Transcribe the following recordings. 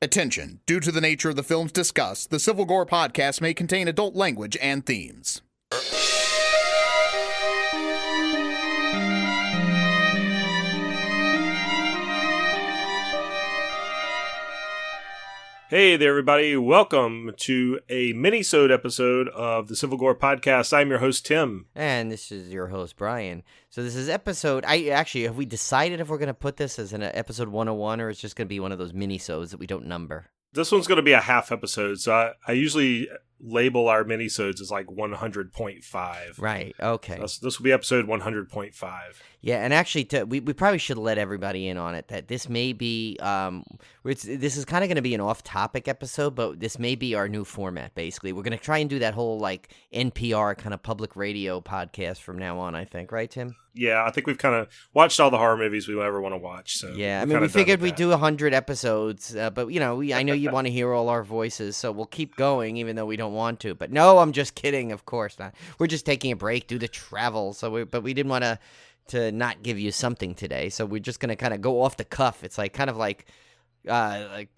Attention. Due to the nature of the films discussed, the Civil Gore podcast may contain adult language and themes. Hey there, everybody. Welcome to a mini-sode episode of the Civil Gore podcast. I'm your host, Tim. And this is your host, Brian. So this is episode, have we decided if we're going to put this as an episode 101 or it's just going to be one of those mini-sodes that we don't number? This one's going to be a half episode, so I usually label our mini-sodes as like 100.5. Right, okay. So this will be episode 100.5. Yeah, and actually, we probably should let everybody in on it that this may be, this is kind of going to be an off-topic episode, but this may be our new format, basically. We're going to try and do that whole, like, NPR kind of public radio podcast from now on, I think. Right, Tim? Yeah, I think we've kind of watched all the horror movies we ever want to watch. So yeah, I mean, we figured we'd do 100 episodes, but, you know, I know you want to hear all our voices, so we'll keep going even though we don't want to. But no, I'm just kidding, of course not. We're just taking a break due to travel, but we didn't want to not give you something today, so we're just going to kind of go off the cuff. It's like kind of like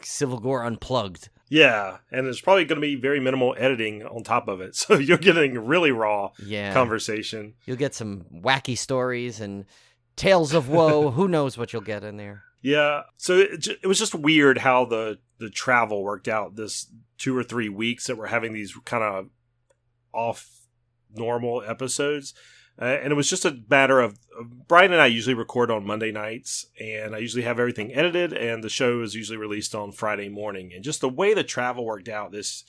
Civil Gore Unplugged. Yeah, and there's probably going to be very minimal editing on top of it, so you're getting really raw conversation. You'll get some wacky stories and tales of woe. Who knows what you'll get in there. Yeah, so it was just weird how the travel worked out this 2 or 3 weeks that we're having these kind of off normal episodes. And it was just a matter of Brian and I usually record on Monday nights, and I usually have everything edited, and the show is usually released on Friday morning. And just the way the travel worked out this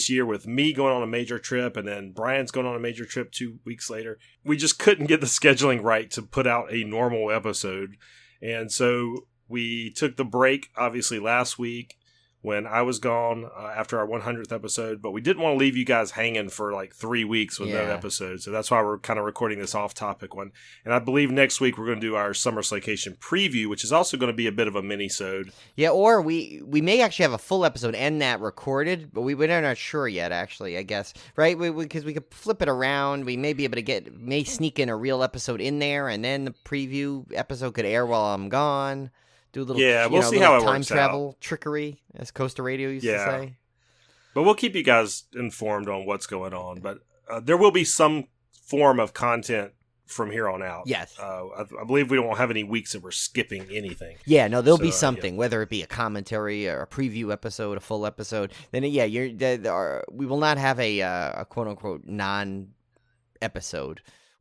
year with me going on a major trip and then Brian's going on a major trip 2 weeks later, we just couldn't get the scheduling right to put out a normal episode. And so we took the break, obviously, last week when I was gone after our 100th episode, but we didn't want to leave you guys hanging for like 3 weeks with no episode, so that's why we're kind of recording this off-topic one. And I believe next week we're going to do our Summer Slaycation preview, which is also going to be a bit of a mini-sode. Yeah, or we may actually have a full episode and that recorded, but we're not sure yet, actually, I guess, right? Because we could flip it around. We may be able to may sneak in a real episode in there, and then the preview episode could air while I'm gone. Do a little, we'll see how it time works travel out. Trickery, as Costa Radio used to say. But we'll keep you guys informed on what's going on. But there will be some form of content from here on out. Yes. I believe we won't have any weeks that we're skipping anything. Yeah, no, there'll be something, whether it be a commentary or a preview episode, a full episode. Then, we will not have a quote-unquote non-episode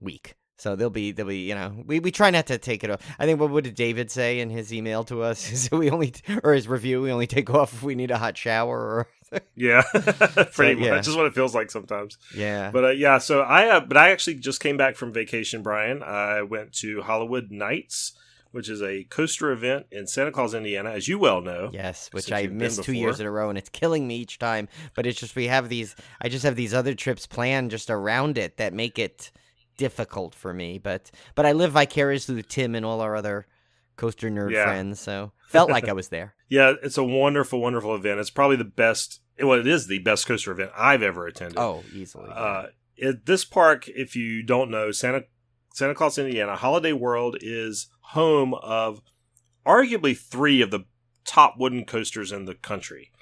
week. So there'll be we try not to take it off. I think what did David say in his email to us? So his review, we only take off if we need a hot shower. Yeah, pretty much. That's just what it feels like sometimes. Yeah. But so I actually just came back from vacation, Brian. I went to Hollywood Nights, which is a coaster event in Santa Claus, Indiana, as you well know. Yes, which I missed 2 years in a row, and it's killing me each time. But it's just I just have these other trips planned just around it that make it difficult for me, but I live vicariously through Tim and all our other coaster nerd friends, so felt like I was there. Yeah, it's a wonderful, wonderful event. It's probably the best. Well, it is the best coaster event I've ever attended. Oh, easily. This park, if you don't know, Santa Claus, Indiana, Holiday World is home of arguably 3 of the top wooden coasters in the country,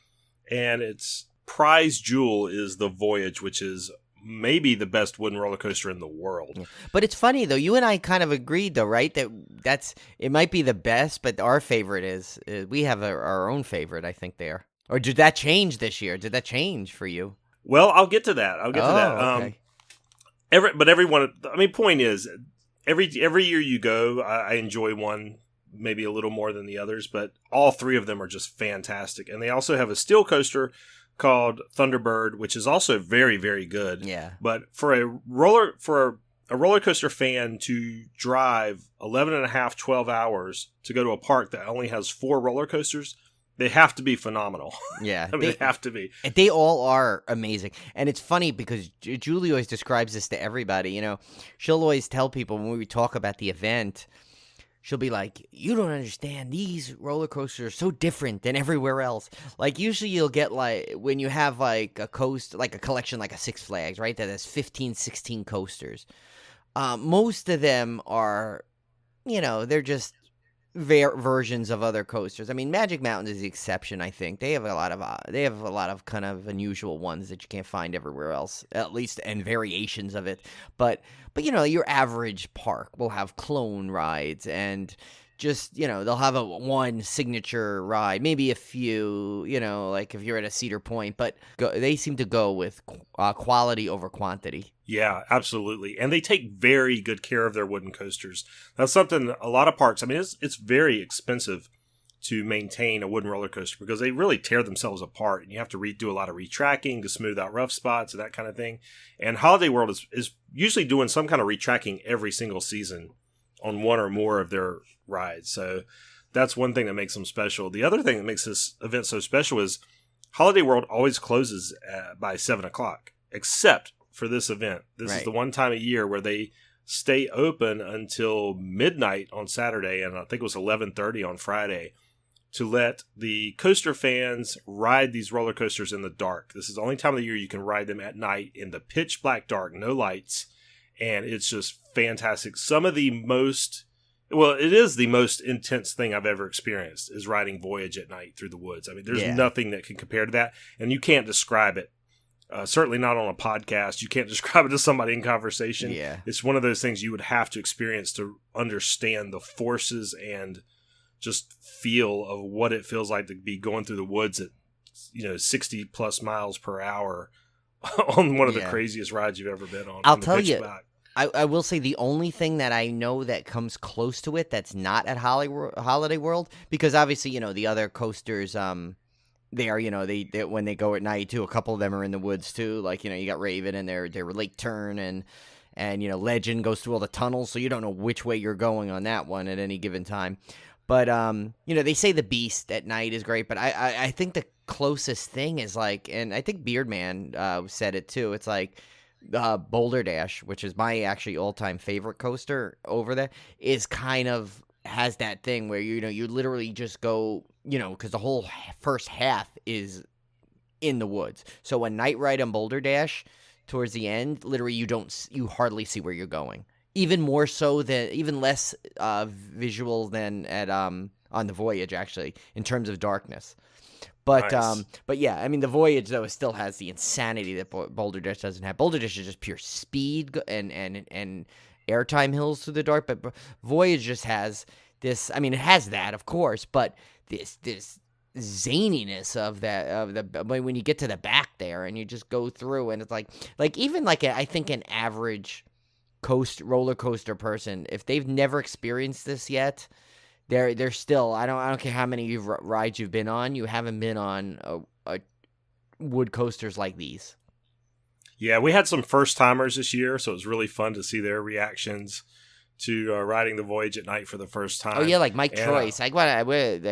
and its prize jewel is the Voyage, which is maybe the best wooden roller coaster in the world. But it's funny though, you and I kind of agreed though, right? That's it might be the best, but our favorite is we have our own favorite, I think, there. Or did that change this year? Did that change for you? Well, I'll get to that. Okay. Point is, every year you go, I enjoy one maybe a little more than the others, but all 3 of them are just fantastic. And they also have a steel coaster called Thunderbird, which is also very, very good. Yeah. But for a roller coaster fan to drive 12 hours to go to a park that only has 4 roller coasters, they have to be phenomenal. Yeah. They have to be. They all are amazing. And it's funny because Julie always describes this to everybody. You know, she'll always tell people when we talk about the event, she'll be like, you don't understand. These roller coasters are so different than everywhere else. Like, usually you'll get, like, when you have, like, a collection like a Six Flags, right, that has 15, 16 coasters. Most of them are, they're just versions of other coasters. I mean, Magic Mountain is the exception. I think they have a lot of kind of unusual ones that you can't find everywhere else, at least, and variations of it. But your average park will have clone rides and just they'll have one signature ride, maybe a few. Like if you're at a Cedar Point, but they seem to go with quality over quantity. Yeah, absolutely. And they take very good care of their wooden coasters. That's something a lot of parks, I mean, it's very expensive to maintain a wooden roller coaster because they really tear themselves apart and you have to do a lot of retracking to smooth out rough spots and that kind of thing. And Holiday World is usually doing some kind of retracking every single season on one or more of their rides. So that's one thing that makes them special. The other thing that makes this event so special is Holiday World always closes by 7 o'clock, except for this event. This is the one time a year where they stay open until midnight on Saturday, and I think it was 11:30 on Friday, to let the coaster fans ride these roller coasters in the dark. This is the only time of the year you can ride them at night in the pitch black dark, no lights, and it's just fantastic. It is the most intense thing I've ever experienced is riding Voyage at night through the woods. I mean, there's nothing that can compare to that, and you can't describe it. Certainly not on a podcast. You can't describe it to somebody in conversation. Yeah. It's one of those things you would have to experience to understand the forces and just feel of what it feels like to be going through the woods at 60 plus miles per hour on one of the craziest rides you've ever been on. I'll tell you, I will say the only thing that I know that comes close to it that's not at Holiday World, because obviously, the other coasters, they are, they when they go at night too, a couple of them are in the woods too. Like, you got Raven and their Lake Turn and Legend goes through all the tunnels, so you don't know which way you're going on that one at any given time. But, they say the Beast at night is great, but I think the closest thing is like, and I think Beardman said it too, it's like Boulder Dash, which is my actually all-time favorite coaster over there, is kind of has that thing where, you literally just go, because the whole first half is in the woods. So a night ride on Boulder Dash towards the end, literally you hardly see where you're going. Even less visual than at on the Voyage, actually, in terms of darkness. But nice. But yeah, I mean, the Voyage though still has the insanity that Boulder Dash doesn't have. Boulder Dash is just pure speed and airtime hills through the dark, but Voyage just has this. I mean, it has that, of course, but this zaniness of when you get to the back there and you just go through, and it's like even like I think an average roller coaster person, if they've never experienced this yet, they're still. I don't care how many rides you've been on, you haven't been on a wood coasters like these. Yeah, we had some first timers this year, so it was really fun to see their reactions to riding the Voyage at night for the first time. Oh yeah, like Mike Troyce.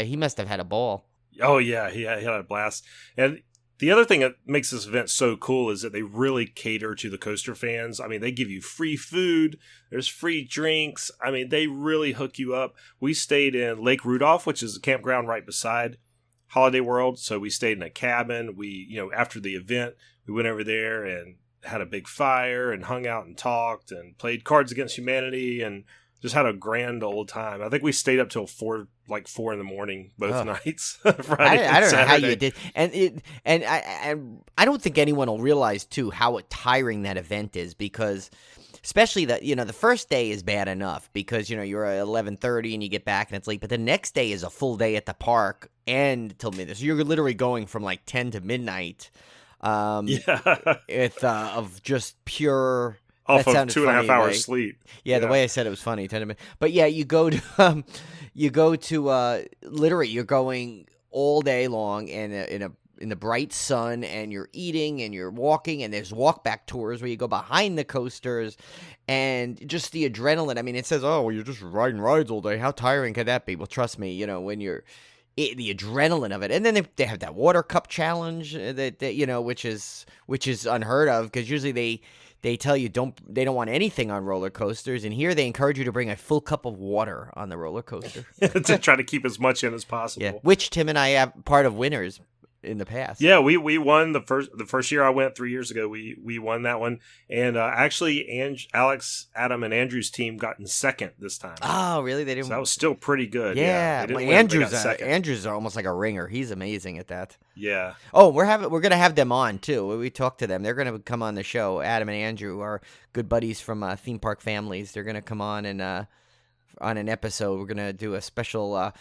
He must have had a ball. Oh yeah, he had a blast. And the other thing that makes this event so cool is that they really cater to the coaster fans. I mean, they give you free food. There's free drinks. I mean, they really hook you up. We stayed in Lake Rudolph, which is a campground right beside Holiday World. So we stayed in a cabin. We, after the event, we went over there and had a big fire and hung out and talked and played Cards Against Humanity and just had a grand old time. I think we stayed up till 4 in the morning both nights. Friday I don't Saturday. know how you did, and I don't think anyone will realize too how tiring that event is, because especially the first day is bad enough because you're at 11:30 and you get back and it's late, but the next day is a full day at the park and till midnight. So you're literally going from like 10 to midnight. Of just pure off of 2.5 hours sleep. Yeah, the way I said it was funny. But yeah, you go to literally you're going all day long in the bright sun, and you're eating and you're walking, and there's walk-back tours where you go behind the coasters, and just the adrenaline. I mean, it says, "Oh, well, you're just riding rides all day. How tiring could that be?" Well, trust me, when you're the adrenaline of it, and then they have that water cup challenge that which is unheard of, because usually they tell you they don't want anything on roller coasters, and here they encourage you to bring a full cup of water on the roller coaster to try to keep as much in as possible. Yeah, which Tim and I have part of winners in the past. Yeah, we won the first year I went 3 years ago. We won that one, and actually, Alex, Adam, and Andrew's team got in second this time. Oh, really? They didn't. So that was still pretty good. Yeah, they didn't well, win, they got second. Andrew's almost like a ringer. He's amazing at that. Yeah. Oh, we're gonna have them on too. We talked to them. They're gonna come on the show. Adam and Andrew are good buddies from Theme Park Families. They're gonna come on and on an episode. We're gonna do a special, a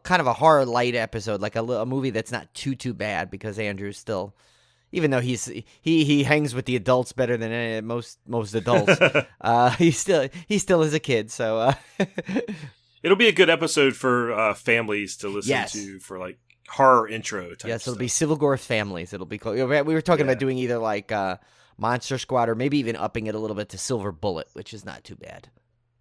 kind of a horror light episode, like a movie that's not too bad, because Andrew's still, even though he hangs with the adults better than most adults, he still is a kid. So it'll be a good episode for families to listen to for like horror intro type. Yes, it'll stuff. be Civil Gore Families. It'll be close. We were talking about doing either like Monster Squad or maybe even upping it a little bit to Silver Bullet, which is not too bad.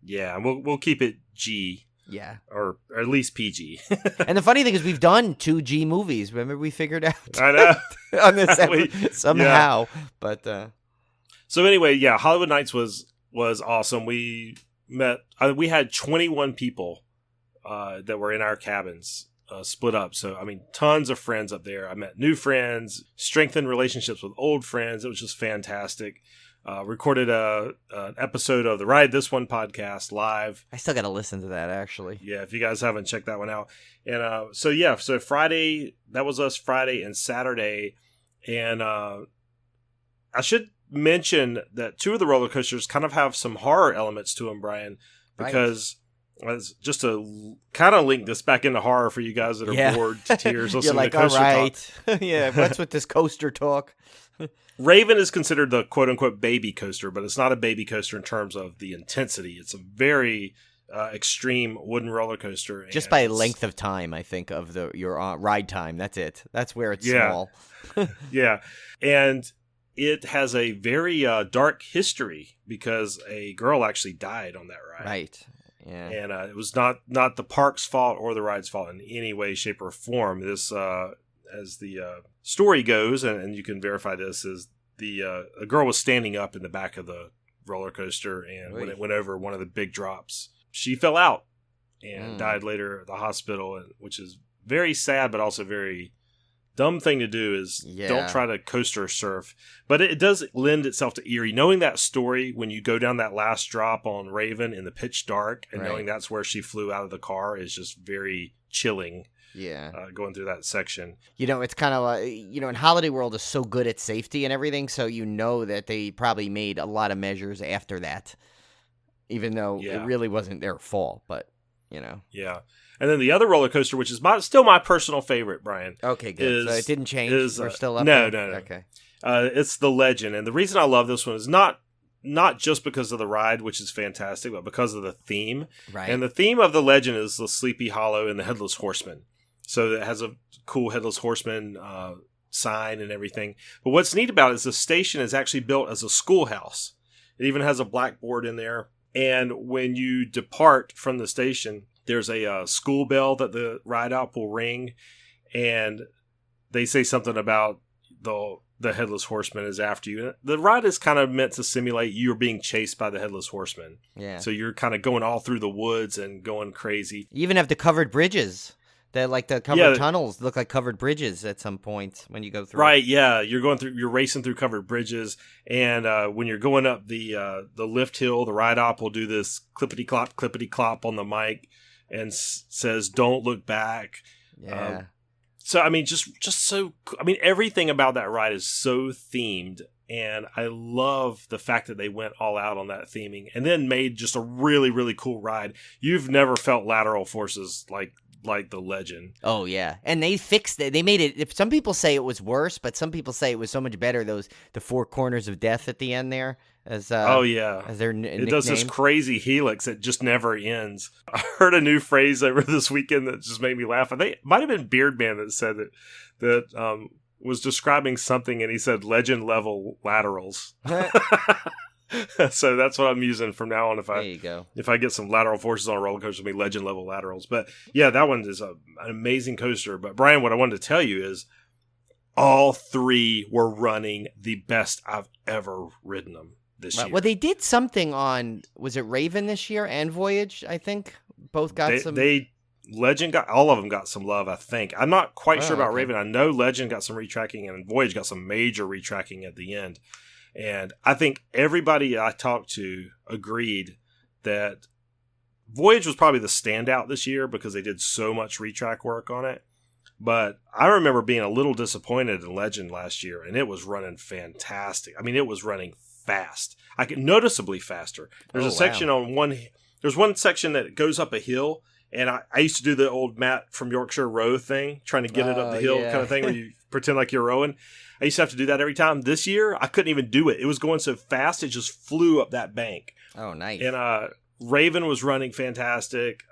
Yeah, we'll keep it G. Yeah, or at least PG. And the funny thing is, we've done 2 G movies. Remember, we figured out. I know on this somehow. Yeah. But so anyway, yeah, Hollywood Nights was awesome. We met. We had 21 people that were in our cabins. Split up. So, I mean, tons of friends up there. I met new friends, strengthened relationships with old friends. It was just fantastic. Recorded an episode of the Ride This One podcast live. I still got to listen to that, actually. Yeah, if you guys haven't checked that one out. And so Friday, that was us Friday and Saturday. And I should mention that 2 of the roller coasters kind of have some horror elements to them, Brian, because... just to kind of link this back into horror for you guys that are bored to tears listening to coaster talk. Yeah, what's with this coaster talk? Raven is considered the quote-unquote baby coaster, but it's not a baby coaster in terms of the intensity. It's a very extreme wooden roller coaster. Just by length of time, I think, of your ride time. That's it. That's where it's small. Yeah. And it has a very dark history because a girl actually died on that ride. Right. Yeah. And it was not the park's fault or the ride's fault in any way, shape, or form. This, as the story goes, and you can verify this, is a girl was standing up in the back of the roller coaster, and when it went over one of the big drops, she fell out and died later at the hospital, which is very sad, but also very dumb thing to do. Is don't try to coaster surf. But it does lend itself to eerie. Knowing that story when you go down that last drop on Raven in the pitch dark and knowing that's where she flew out of the car is just very chilling. Yeah. Going through that section. It's kind of like, in Holiday World is so good at safety and everything, so that they probably made a lot of measures after that, even though it really wasn't their fault, but, Yeah. And then the other roller coaster, which is still my personal favorite, Brian. Okay, good. So it didn't change? We're still up No. Okay. It's the Legend. And the reason I love this one is not just because of the ride, which is fantastic, but because of the theme. Right. And the theme of the Legend is the Sleepy Hollow and the Headless Horseman. So it has a cool Headless Horseman sign and everything. But what's neat about it is the station is actually built as a schoolhouse. It even has a blackboard in there. And when you depart from the station, there's a school bell that the ride out will ring, and they say something about the Headless Horseman is after you. The ride is kind of meant to simulate you're being chased by the Headless Horseman. Yeah. So you're kind of going all through the woods and going crazy. You even have the covered bridges. The covered tunnels look like covered bridges at some point when you go through. Right, yeah. You're racing through covered bridges, and when you're going up the lift hill, the ride op will do this clippity-clop on the mic and says, "Don't look back." Yeah. So, I mean, just so... I mean, everything about that ride is so themed, and I love the fact that they went all out on that theming and then made just a really, really cool ride. You've never felt lateral forces like the Legend. Oh, yeah. And they fixed it. They made it... Some people say it was worse, but some people say it was so much better, the 4 corners of death at the end there. As their nickname. It does this crazy helix that just never ends. I heard a new phrase over this weekend that just made me laugh. I think it might have been Beardman that said that was describing something, and he said legend level laterals. So that's what I'm using from now on. If I get some lateral forces on a roller coaster, it'll be legend level laterals. But yeah, that one is an amazing coaster. But Brian, what I wanted to tell you is all 3 were running the best I've ever ridden them. This year. Well, they did something on, was it Raven this year and Voyage, I think? Both got some... They Legend got all of them got some love, I think. I'm not quite sure about okay. Raven. I know Legend got some retracking, and Voyage got some major retracking at the end. And I think everybody I talked to agreed that Voyage was probably the standout this year because they did so much retrack work on it. But I remember being a little disappointed in Legend last year, and it was running fantastic. I mean, it was running fast. I could noticeably faster. There's a section on one. There's one section that goes up a hill, and I used to do the old Matt from Yorkshire row thing, trying to get it up the hill kind of thing, where you pretend like you're rowing. I used to have to do that every time. This year, I couldn't even do it. It was going so fast, it just flew up that bank. Oh, nice. And Raven was running fantastic.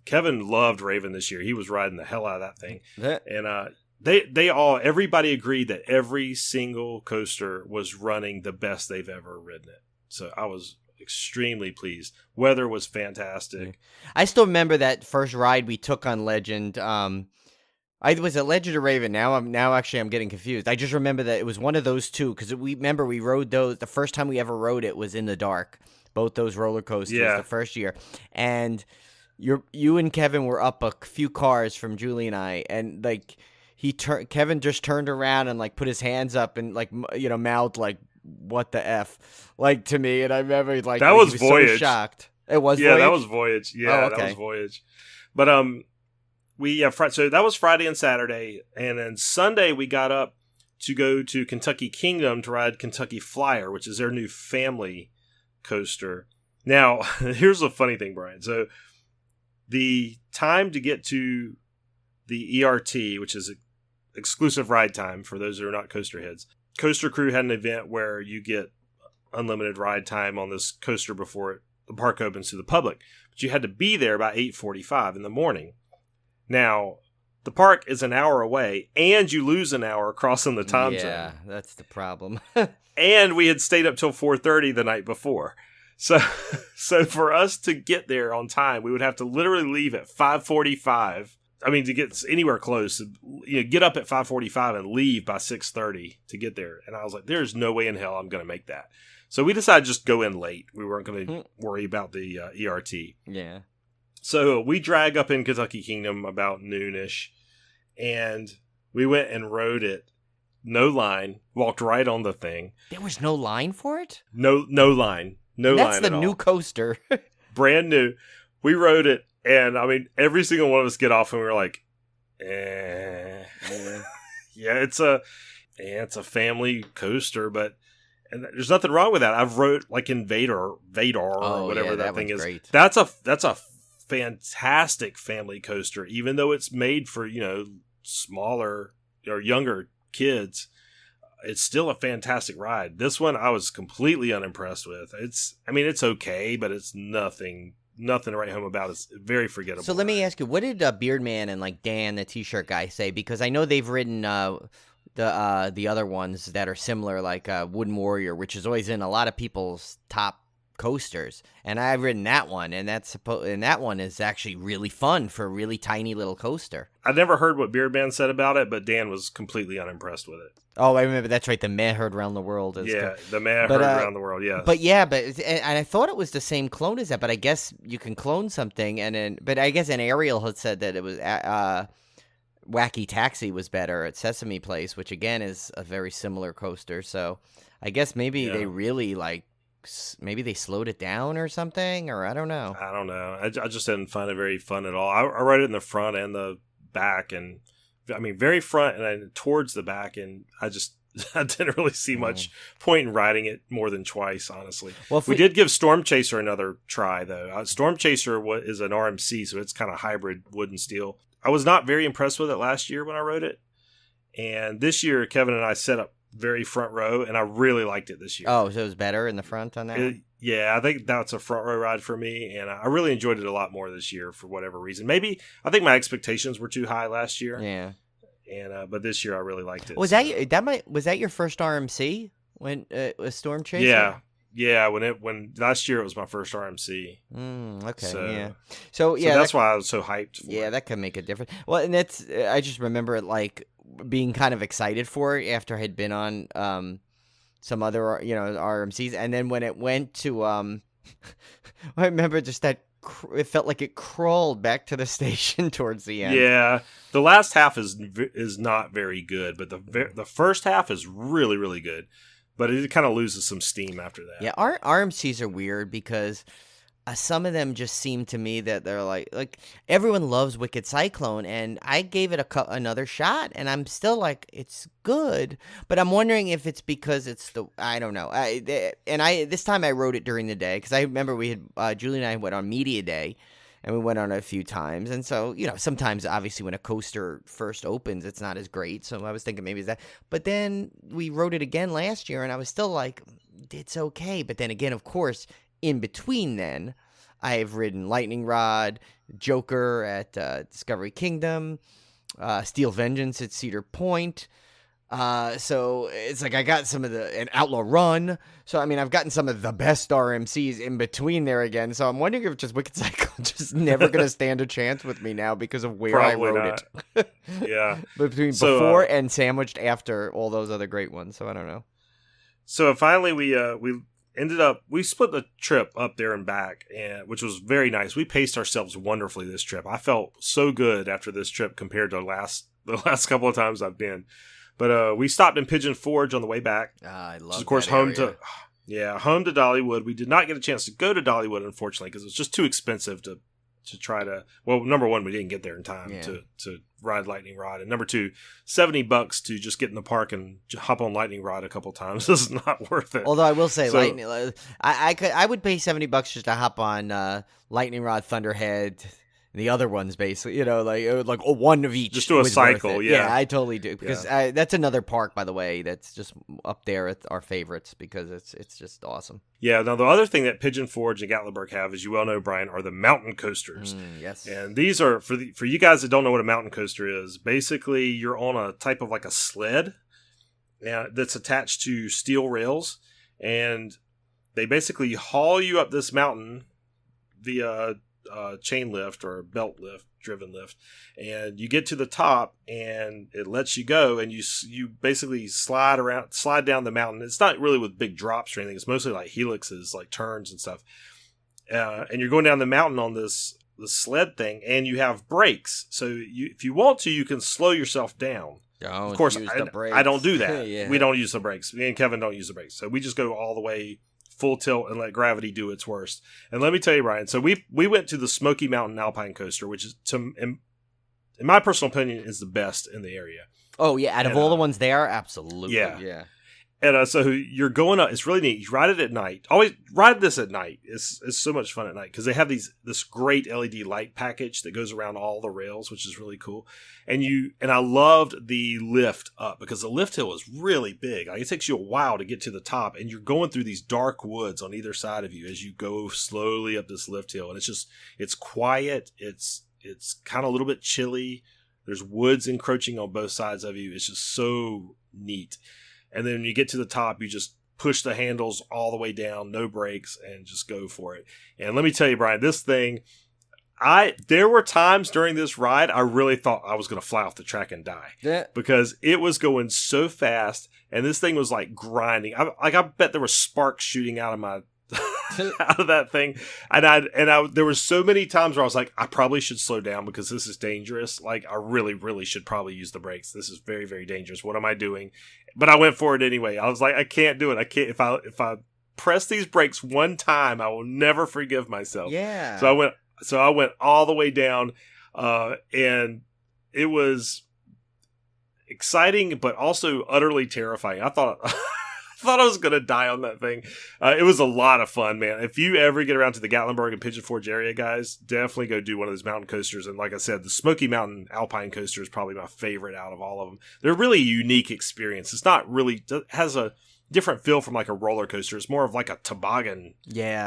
Kevin loved Raven this year. He was riding the hell out of that thing. And everybody agreed that every single coaster was running the best they've ever ridden it. So I was extremely pleased. Weather was fantastic. I still remember that first ride we took on Legend. Was it Legend or Raven? I'm getting confused. I just remember that it was one of those two because we rode those. The first time we ever rode it was in the dark. Both those roller coasters the first year, and you and Kevin were up a few cars from Julie and I, and like Kevin just turned around and like put his hands up and like mouthed like what the F like to me, and I remember like that was he was Voyage. so shocked. It was Voyage? That was Voyage. That was Voyage. But so that was Friday and Saturday, and then Sunday we got up to go to Kentucky Kingdom to ride Kentucky Flyer, which is their new family coaster. Now, here's the funny thing, Brian. So the time to get to the ERT, which is exclusive ride time for those who are not coaster heads, Coaster Crew had an event where you get unlimited ride time on this coaster before the park opens to the public. But you had to be there by 8:45 in the morning. Now, the park is an hour away, and you lose an hour crossing the time zone. Yeah, that's the problem. And we had stayed up till 4:30 the night before. So for us to get there on time, we would have to literally leave at 5:45. I mean, to get anywhere close, get up at 5:45 and leave by 6:30 to get there. And I was like, there's no way in hell I'm going to make that. So we decided to just go in late. We weren't going to worry about the ERT. Yeah. So we drag up in Kentucky Kingdom about noonish, and we went and rode it. No line. Walked right on the thing. There was no line for it? No line. No line at all. That's the new coaster. Brand new. We rode it, and I mean, every single one of us get off, and we were like, yeah, it's a family coaster, but and there's nothing wrong with that. I've rode like in Vadar or whatever that thing is. Great. That's a fantastic family coaster, even though it's made for smaller or younger kids. It's still a fantastic ride. This one I was completely unimpressed with. It's okay, but it's nothing to write home about. It's very forgettable. So let me ask you, what did Beardman and like Dan, the t-shirt guy, say? Because I know they've ridden the other ones that are similar, like Wooden Warrior, which is always in a lot of people's top coasters, and I've ridden that one, and that one is actually really fun for a really tiny little coaster. I never heard what Beardman said about it, but Dan was completely unimpressed with it. Oh, I remember. That's right. The Meh Heard Around the World. The Meh Heard Around the World. Yeah. And I thought it was the same clone as that, but I guess you can clone something, but I guess Ariel had said that it was Wacky Taxi was better at Sesame Place, which again is a very similar coaster. So I guess maybe they really maybe they slowed it down or something, or I don't know. I just didn't find it very fun at all. I rode it in the front and the back, and I mean very front and then towards the back, and I didn't really see much point in riding it more than twice, honestly. Well, we did give Storm Chaser another try, though. Storm Chaser is an RMC, so it's kind of hybrid wood and steel. I was not very impressed with it last year when I rode it, and this year Kevin and I set up very front row, and I really liked it this year. Oh, so it was better in the front on that? Yeah, I think that's a front row ride for me, and I really enjoyed it a lot more this year for whatever reason. Maybe I think my expectations were too high last year. Yeah. And but this year I really liked it. Was that your first RMC when it was Storm Chaser? Yeah. When last year it was my first RMC. Okay. So that's why I was so hyped for it. Yeah, that could make a difference. Well, and I just remember it like being kind of excited for it after I had been on some other RMCs, and then when it went to I remember just that it felt like it crawled back to the station towards the end. Yeah, the last half is not very good, but the first half is really, really good. But it kind of loses some steam after that. Yeah, our RMCs are weird because some of them just seem to me that they're like everyone loves Wicked Cyclone, and I gave it another shot, and I'm still like, it's good, but I'm wondering if it's because I don't know. This time I wrote it during the day because I remember we had Julie and I went on media day, and we went on it a few times, and so sometimes obviously when a coaster first opens, it's not as great. So I was thinking maybe it's that, but then we wrote it again last year, and I was still like, it's okay, but then again, of course. In between then, I've ridden Lightning Rod, Joker at Discovery Kingdom, Steel Vengeance at Cedar Point. So it's like I got some of and Outlaw Run. So, I mean, I've gotten some of the best RMCs in between there again. So I'm wondering if just Wicked Cycle just never going to stand a chance with me now because of where Probably I wrote not. it. Yeah. Before and sandwiched after all those other great ones. So I don't know. So finally we we split the trip up there and back, which was very nice. We paced ourselves wonderfully this trip. I felt so good after this trip compared to the last couple of times I've been. But we stopped in Pigeon Forge on the way back. I love which is, of course, that home area. home to Dollywood. We did not get a chance to go to Dollywood, unfortunately, because it was just too expensive to try to. Well, number one, we didn't get there in time to ride Lightning Rod, and number two, $70 to just get in the park and hop on Lightning Rod a couple times is not worth it. Although I will say, I would pay $70 just to hop on Lightning Rod, Thunderhead, and the other ones, basically. Like one of each. Just do a cycle, yeah. I totally do because that's another park, by the way, that's just up there at our favorites because it's just awesome. Yeah. Now the other thing that Pigeon Forge and Gatlinburg have, as you well know, Brian, are the mountain coasters. Yes. And these are for you guys that don't know what a mountain coaster is. Basically, you're on a type of like a sled that's attached to steel rails, and they basically haul you up this mountain via chain lift or belt lift, driven lift, and you get to the top and it lets you go, and you basically slide down the mountain. It's not really with big drops or anything. It's mostly like helixes, like turns and stuff. And you're going down the mountain on this sled thing, and you have brakes. So if you want to, you can slow yourself down. Of course, I don't do that. Yeah. We don't use the brakes. Me and Kevin don't use the brakes. So we just go all the way full tilt and let gravity do its worst. And let me tell you, Brian, so we went to the Smoky Mountain Alpine Coaster, which is, in my personal opinion, is the best in the area. Oh, yeah. Out of all the ones there, absolutely. Yeah. And so you're going up. It's really neat. You ride it at night. Always ride this at night. It's so much fun at night because they have this great LED light package that goes around all the rails, which is really cool. And I loved the lift up because the lift hill is really big. Like, it takes you a while to get to the top, and you're going through these dark woods on either side of you as you go slowly up this lift hill. And it's quiet. It's kind of a little bit chilly. There's woods encroaching on both sides of you. It's just so neat. And then when you get to the top, you just push the handles all the way down, no brakes, and just go for it. And let me tell you, Brian, this thing, there were times during this ride I really thought I was going to fly off the track and die. Yeah. Because it was going so fast, and this thing was like grinding. I bet there were sparks shooting out of out of that thing. And there were so many times where I was like, I probably should slow down because this is dangerous. Like, I really, really should probably use the brakes. This is very, very dangerous. What am I doing? But I went for it anyway. I was like, I can't do it. I can't. If I press these brakes one time, I will never forgive myself. Yeah. So I went all the way down, and it was exciting, but also utterly terrifying. I thought I was going to die on that thing. It was a lot of fun, man. If you ever get around to the Gatlinburg and Pigeon Forge area, guys, definitely go do one of those mountain coasters. And like I said, the Smoky Mountain Alpine Coaster is probably my favorite out of all of them. They're really a unique experience. It's not really, it has a different feel from like a roller coaster. It's more of like a toboggan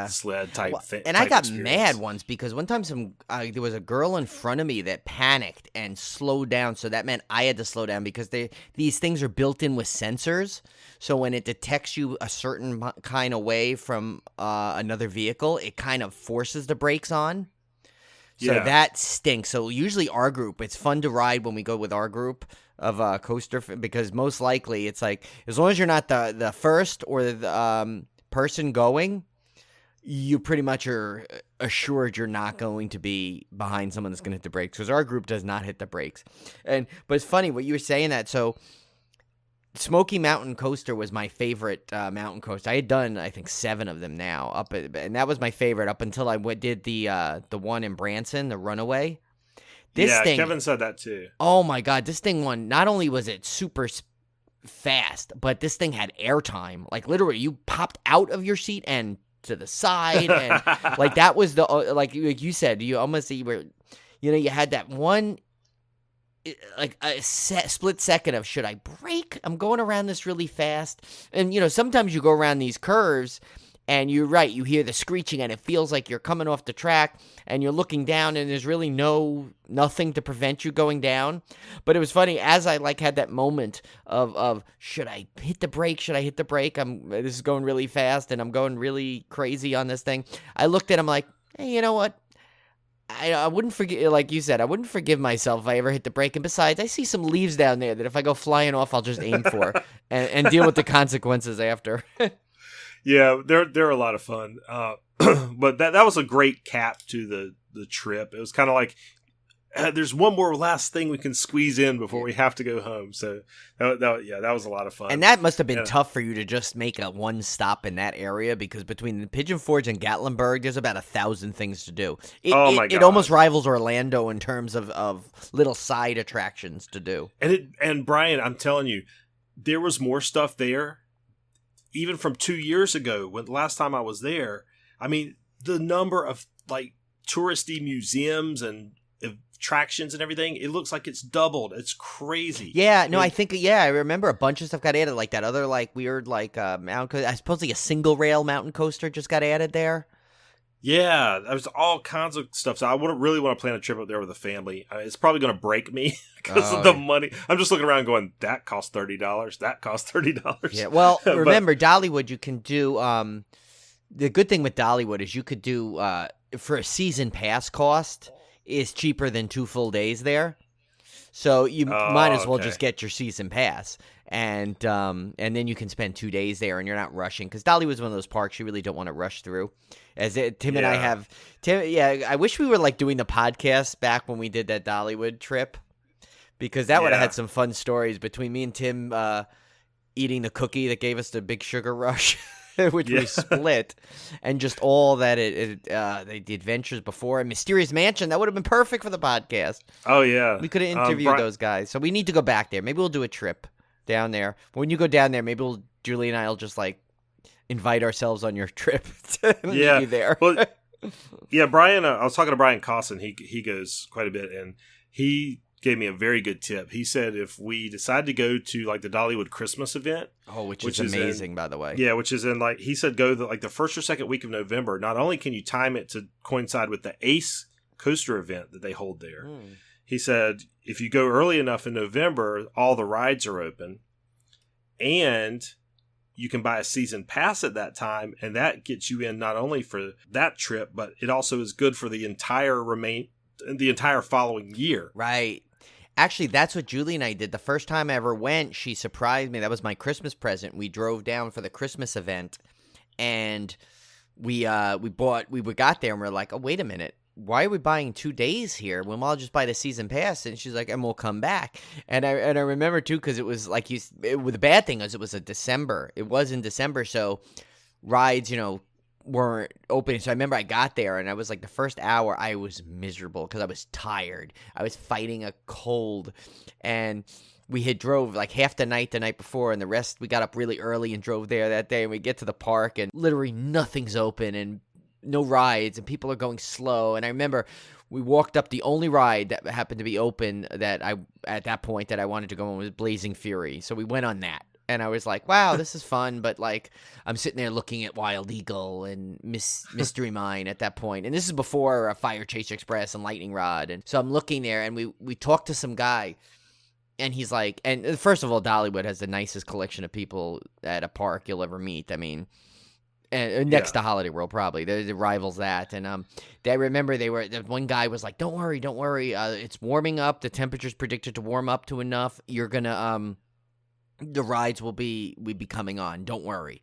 sled type thing. And I got mad once because one time there was a girl in front of me that panicked and slowed down. So that meant I had to slow down because these things are built in with sensors. So when it detects you a certain kind of way from another vehicle, it kind of forces the brakes on. So that stinks. So usually our group, it's fun to ride when we go with our group of coaster because most likely it's like as long as you're not the first or the person going, you pretty much are assured you're not going to be behind someone that's going to hit the brakes, because our group does not hit the brakes. But it's funny what you were saying that. So Smoky Mountain Coaster was my favorite mountain coaster. I had done, I think, 7 of them now, and that was my favorite up until I did the one in Branson, the Runaway. This thing, Kevin said that too. Oh my God, this thing won. Not only was it super fast, but this thing had airtime. Like literally, you popped out of your seat and to the side, and like that was the like you said, you almost you were, you had that one. Like a split second of, should I brake? I'm going around this really fast. And, sometimes you go around these curves and you're right. You hear the screeching and it feels like you're coming off the track and you're looking down and there's really nothing to prevent you going down. But it was funny as I had that moment of should I hit the brake? Should I hit the brake? This is going really fast and I'm going really crazy on this thing. I looked at him like, hey, you know what? I wouldn't forget, like you said, I wouldn't forgive myself if I ever hit the brake. And besides, I see some leaves down there that if I go flying off, I'll just aim for and deal with the consequences after. Yeah, they're a lot of fun. But that was a great cap to the trip. It was kind of like, there's one more last thing we can squeeze in before we have to go home. So that was a lot of fun. And that must have been tough for you to just make a one stop in that area, because between the Pigeon Forge and Gatlinburg, there's about 1,000 things to do. My God. It almost rivals Orlando in terms of little side attractions to do. And Brian, I'm telling you, there was more stuff there, even from 2 years ago when the last time I was there. I mean, the number of touristy museums and attractions and everything, it looks like it's doubled. It's crazy. Yeah, no, I think I remember a bunch of stuff got added, like that other weird mountain coaster. I suppose a single rail mountain coaster just got added there. Yeah, there's all kinds of stuff. So I really want to plan a trip up there with a family. It's probably going to break me because of the money. I'm just looking around going, that costs $30. That costs $30. Yeah, well, remember Dollywood, you can do. The good thing with Dollywood is you could do for a season pass cost is cheaper than 2 full days there. So you might as well just get your season pass. And then you can spend 2 days there and you're not rushing. Because Dollywood's one of those parks you really don't want to rush through. Tim and I have... I wish we were doing the podcast back when we did that Dollywood trip. Because that would have had some fun stories between me and Tim eating the cookie that gave us the big sugar rush. Which we split, and just all that the adventures before, and Mysterious Mansion, that would have been perfect for the podcast. Oh yeah, we could have interviewed those guys. So we need to go back there. Maybe we'll do a trip down there. When you go down there, maybe Julie and I'll just invite ourselves on your trip to meet you there. Well, yeah, Brian. I was talking to Brian Cosson. He goes quite a bit, and he gave me a very good tip. He said if we decide to go to the Dollywood Christmas event, which is amazing, by the way. Yeah, which is in he said go the first or second week of November. Not only can you time it to coincide with the Ace Coaster event that they hold there, he said if you go early enough in November, all the rides are open, and you can buy a season pass at that time, and that gets you in not only for that trip, but it also is good for the entire following year. Right. Actually, that's what Julie and I did. The first time I ever went, she surprised me. That was my Christmas present. We drove down for the Christmas event, and we got there, and we're like, oh, wait a minute. Why are we buying 2 days here when I'll just buy the season pass? And she's like, and we'll come back. And I remember, too, because it was the bad thing is it was December. It was in December, so rides, weren't opening. So I remember I got there and I was the first hour I was miserable because I was tired. I was fighting a cold, and we had drove half the night before, and the rest we got up really early and drove there that day, and we get to the park and literally nothing's open and no rides and people are going slow. And I remember we walked up, the only ride that happened to be open that at that point that I wanted to go on was Blazing Fury. So we went on that. And I was like, wow, this is fun. But I'm sitting there looking at Wild Eagle and Mystery Mine at that point. And this is before Fire Chase Express and Lightning Rod. And so I'm looking there, and we talked to some guy. And he's like, and first of all, Dollywood has the nicest collection of people at a park you'll ever meet. I mean, and next to Holiday World, probably. It rivals that. And I remember one guy was like, don't worry. It's warming up. The temperature's predicted to warm up to enough. You're going to... the rides will be coming on. Don't worry.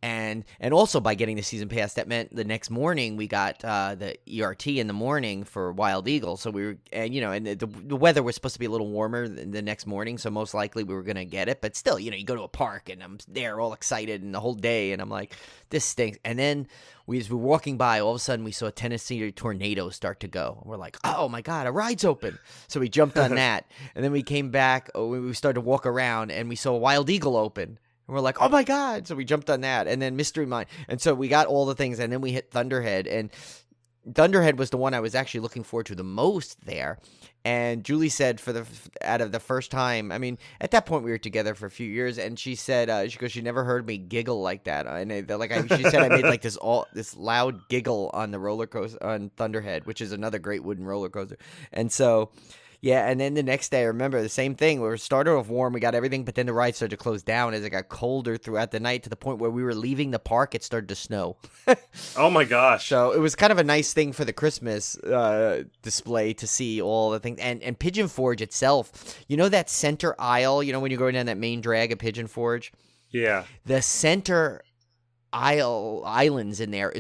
And also by getting the season pass, that meant the next morning we got the ERT in the morning for Wild Eagle. So we were, and the weather was supposed to be a little warmer the next morning, so most likely we were going to get it. But still, you go to a park and I'm there all excited and the whole day, and I'm like, this stinks. And then as we were walking by, all of a sudden we saw a Tennessee tornado start to go. And we're like, oh my God, a ride's open. So we jumped on that. And then we came back, we started to walk around and we saw a Wild Eagle open. And we're like, oh my God. So we jumped on that. And then Mystery Mine. And so we got all the things. And then we hit Thunderhead. And Thunderhead was the one I was actually looking forward to the most there. And Julie said out of the first time, I mean, at that point we were together for a few years. And she said, she never heard me giggle like that. And she said I made like this loud giggle on the roller coaster on Thunderhead, which is another great wooden roller coaster. And so... yeah, and then the next day, I remember the same thing. We started off warm, we got everything, but then the ride started to close down as it got colder throughout the night to the point where we were leaving the park, it started to snow. Oh my gosh. So it was kind of a nice thing for the Christmas display to see all the things. And Pigeon Forge itself, that center aisle, when you're going down that main drag of Pigeon Forge? Yeah. The center islands in there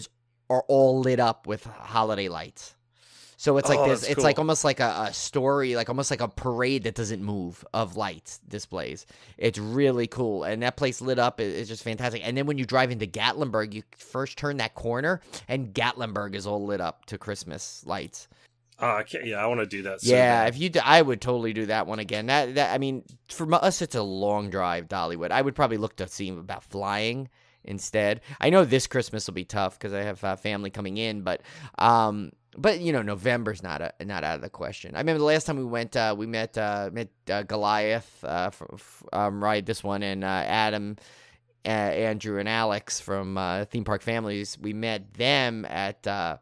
are all lit up with holiday lights. So it's like this. It's cool. Like almost like a story, like almost like a parade that doesn't move of lights displays. It's really cool, and that place lit up is just fantastic. And then when you drive into Gatlinburg, you first turn that corner, and Gatlinburg is all lit up to Christmas lights. I want to do that. Yeah, I would totally do that one again. That I mean, for us, it's a long drive, Dollywood. I would probably look to see about flying instead. I know this Christmas will be tough because I have family coming in, but November's not out of the question. I remember the last time we went, we met Goliath ride this one, and Adam, Andrew, and Alex from Theme Park Families. We met them at Dollywood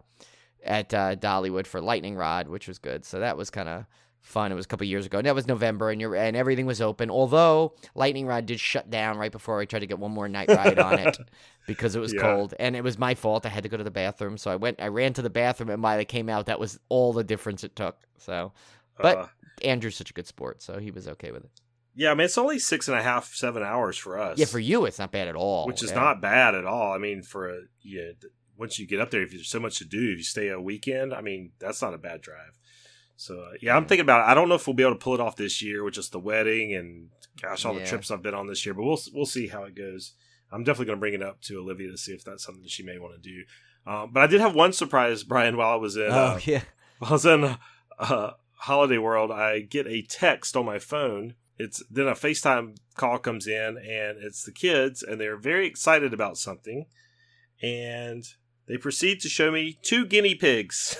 for Lightning Rod, which was good. So that was kind of fun. It was a couple years ago, and that was November, and everything was open. Although Lightning Rod did shut down right before I tried to get one more night ride on it. Because it was cold, and it was my fault. I had to go to the bathroom, so I ran to the bathroom, and when I came out, that was all the difference it took. So, but Andrew's such a good sport, so he was okay with it. Yeah, I mean, it's only 6.5, 7 hours for us. Yeah, for you, it's not bad at all. Which is not bad at all. I mean, once you get up there, if there's so much to do, if you stay a weekend, I mean, that's not a bad drive. So, I'm thinking about it. I don't know if we'll be able to pull it off this year with just the wedding and, all the trips I've been on this year, but we'll see how it goes. I'm definitely going to bring it up to Olivia to see if that's something she may want to do. But I did have one surprise, Brian, while I was in Holiday World. I get a text on my phone. Then a FaceTime call comes in, and it's the kids, and they're very excited about something. And they proceed to show me 2 guinea pigs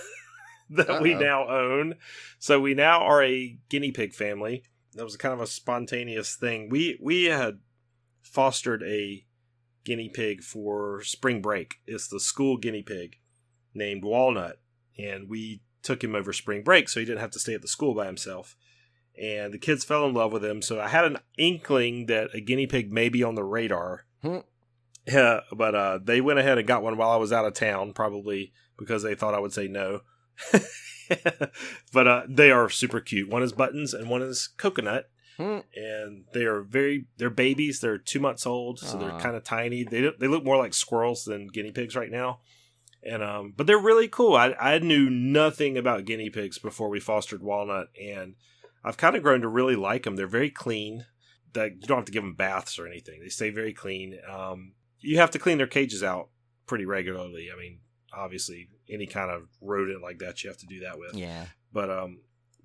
that we now own. So we now are a guinea pig family. That was kind of a spontaneous thing. We had fostered a guinea pig for spring break. It's the school guinea pig named Walnut, and we took him over spring break so he didn't have to stay at the school by himself, and the kids fell in love with him. So I had an inkling that a guinea pig may be on the radar. Yeah, but they went ahead and got one while I was out of town, probably because they thought I would say no. But they are super cute. One is Buttons and one is Coconut. And they're babies. They're 2 months old, so they're kind of tiny. They look more like squirrels than guinea pigs right now. And but they're really cool. I knew nothing about guinea pigs before we fostered Walnut, and I've kind of grown to really like them. They're very clean. That you don't have to give them baths or anything. They stay very clean. You have to clean their cages out pretty regularly. I mean, obviously, any kind of rodent like that, you have to do that with. Yeah.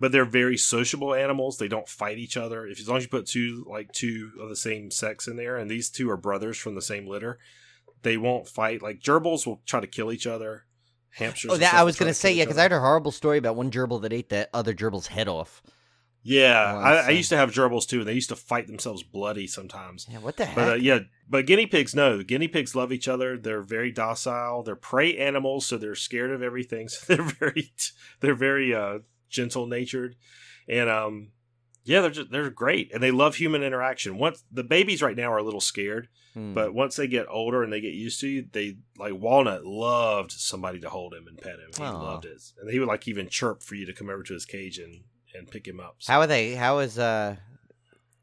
But they're very sociable animals. They don't fight each other. As long as you put two of the same sex in there, and these 2 are brothers from the same litter, they won't fight. Like gerbils will try to kill each other. Hamsters. Oh, that I was going to say, because I heard a horrible story about one gerbil that ate the other gerbil's head off. Yeah, I used to have gerbils too, and they used to fight themselves bloody sometimes. Yeah, what the heck? But guinea pigs, no. Guinea pigs love each other. They're very docile. They're prey animals, so they're scared of everything. So they're very gentle natured, and they're great, and they love human interaction. Once the babies right now are a little scared, but once they get older and they get used to you, they like Walnut loved somebody to hold him and pet him. He loved it, and he would like even chirp for you to come over to his cage and pick him up. So. How is the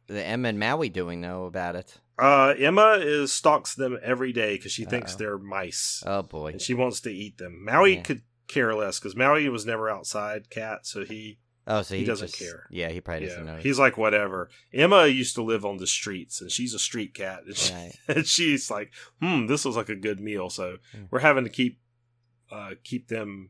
Emma and Maui doing though about it? Emma stalks them every day because she thinks Uh-oh. they're mice. Oh boy. And she wants to eat them. Maui Yeah. could care less because Maui was never outside cat, so he So he doesn't just, care. Yeah, he probably doesn't know. He's like, whatever. Emma used to live on the streets, and she's a street cat. And, Right. and she's like, this was like a good meal. So Mm. we're having to keep them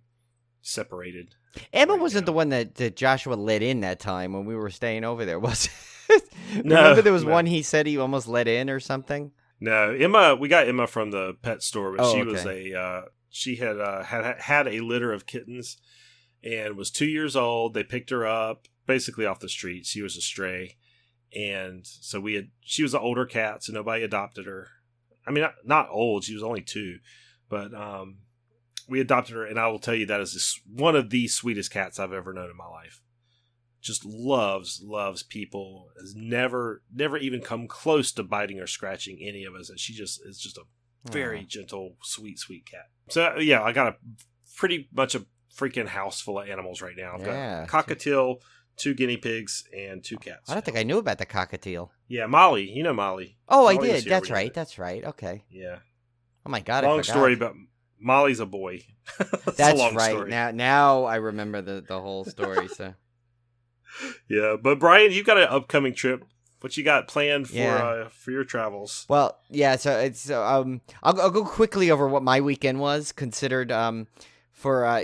separated. Emma right wasn't now. the one that Joshua let in that time when we were staying over there, was it? No, Remember there was no. one he said he almost let in or something? No, Emma. We got Emma from the pet store, but Oh, she okay. was she had had a litter of kittens and was 2 years old. They picked her up basically off the street. She was a stray, and so she was an older cat, so nobody adopted her. I mean, not old. She was only 2, but we adopted her, and I will tell you that is one of the sweetest cats I've ever known in my life. Just loves people. Has never even come close to biting or scratching any of us, and she is just a very gentle, sweet cat. So yeah, I got pretty much a freaking house full of animals right now. I've got a cockatiel, 2 guinea pigs, and 2 cats. I don't think I knew about the cockatiel. Yeah, Molly. You know Molly. Oh, I Molly was did. here That's when you right. did. That's right. Okay. Yeah. Oh my God. I Long forgot. story, but Molly's a boy. That's That's a long right. story. Now I remember the whole story. So Yeah, but Brian, you've got an upcoming trip. What you got planned for your travels? well, yeah. So it's I'll go quickly over what my weekend was considered. For I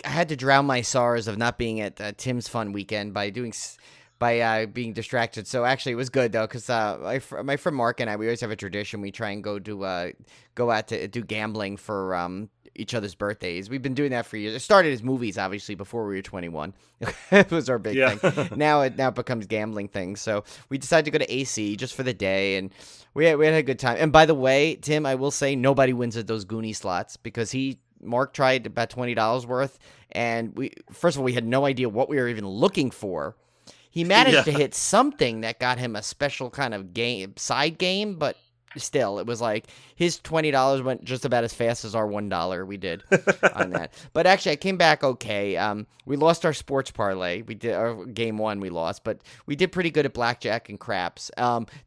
had to drown my sorrows of not being at Tim's fun weekend by being distracted. So actually, it was good though, because my friend Mark and I, we always have a tradition. We try and go out to do gambling for each other's birthdays. We've been doing that for years. It started as movies, obviously, before we were 21. It was our big thing. Now it becomes gambling things. So we decided to go to AC just for the day, and we had a good time. And by the way, Tim, I will say nobody wins at those Goonie slots because Mark tried about $20 worth, and first of all, we had no idea what we were even looking for. He managed to hit something that got him a special kind of side game, but still, it was like his $20 went just about as fast as our $1 we did on that. But actually, I came back okay. We lost our sports parlay. We did our game 1. We lost, but we did pretty good at blackjack and craps.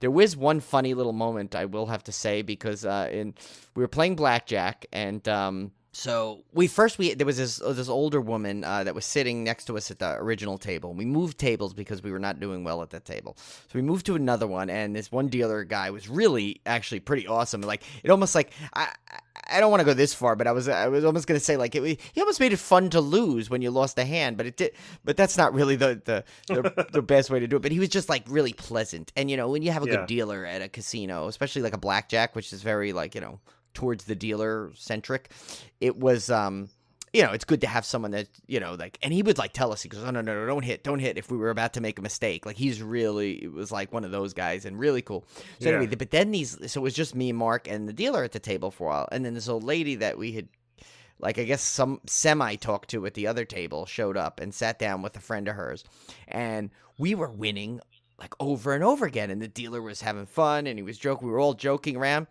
There was one funny little moment I will have to say because we were playing blackjack and. So there was this older woman that was sitting next to us at the original table. We moved tables because we were not doing well at that table. So we moved to another one, and this one dealer guy was really actually pretty awesome. Like it almost like I don't want to go this far, but I was almost gonna say like he almost made it fun to lose when you lost a hand, but it did. But that's not really the best way to do it. But he was just like really pleasant, and when you have a good dealer at a casino, especially like a blackjack, which is very like towards the dealer centric, it was it's good to have someone that like, and he would like tell us, he goes, oh no, don't hit if we were about to make a mistake. Like it was like one of those guys and really cool. So anyway, but then so it was just me and Mark and the dealer at the table for a while, and then this old lady that we had like I guess some semi talked to at the other table showed up and sat down with a friend of hers, and we were winning like over and over again, and the dealer was having fun and he was joking. We were all joking around,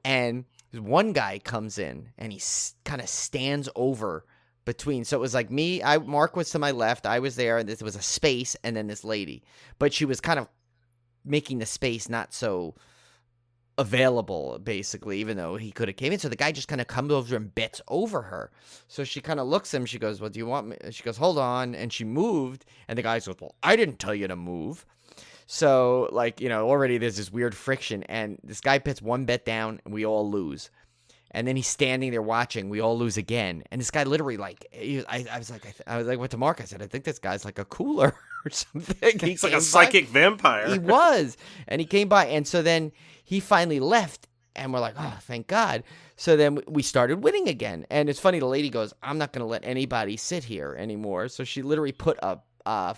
and one guy comes in and he kind of stands over between. So it was like Mark was to my left, I was there, and there was a space, and then this lady. But she was kind of making the space not so available, basically, even though he could have came in. So the guy just kind of comes over and bets over her. So she kind of looks at him. She goes, "What do you want me?" She goes, "Hold on." And she moved, and the guy goes, "Well, I didn't tell you to move." So, like, already there's this weird friction, and this guy puts one bet down, and we all lose. And then he's standing there watching. We all lose again. And this guy literally, like, I was like, what to Mark? I said, I think this guy's like a cooler or something. He's like a psychic vampire. He was. And he came by. And so then he finally left, and we're like, oh, thank God. So then we started winning again. And it's funny, the lady goes, I'm not going to let anybody sit here anymore. So she literally put a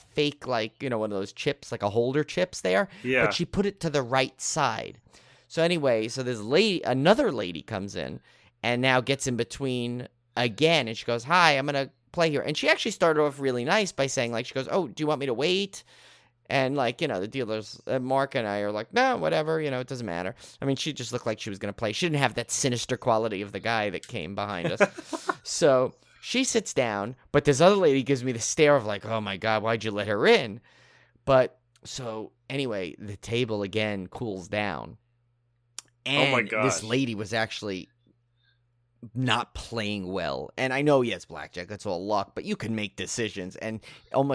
fake, like, one of those chips, like a holder chips there. Yeah. But she put it to the right side. So anyway, so this another lady comes in and now gets in between again. And she goes, hi, I'm going to play here. And she actually started off really nice by saying, like, she goes, oh, do you want me to wait? And, like, the dealers, Mark and I are like, no, whatever, it doesn't matter. I mean, she just looked like she was going to play. She didn't have that sinister quality of the guy that came behind us. So she sits down, but this other lady gives me the stare of like, oh my God, why'd you let her in? But So anyway, the table again cools down. Oh my And gosh. this lady was actually not playing well. And I know, yes, blackjack, that's all luck, but you can make decisions. And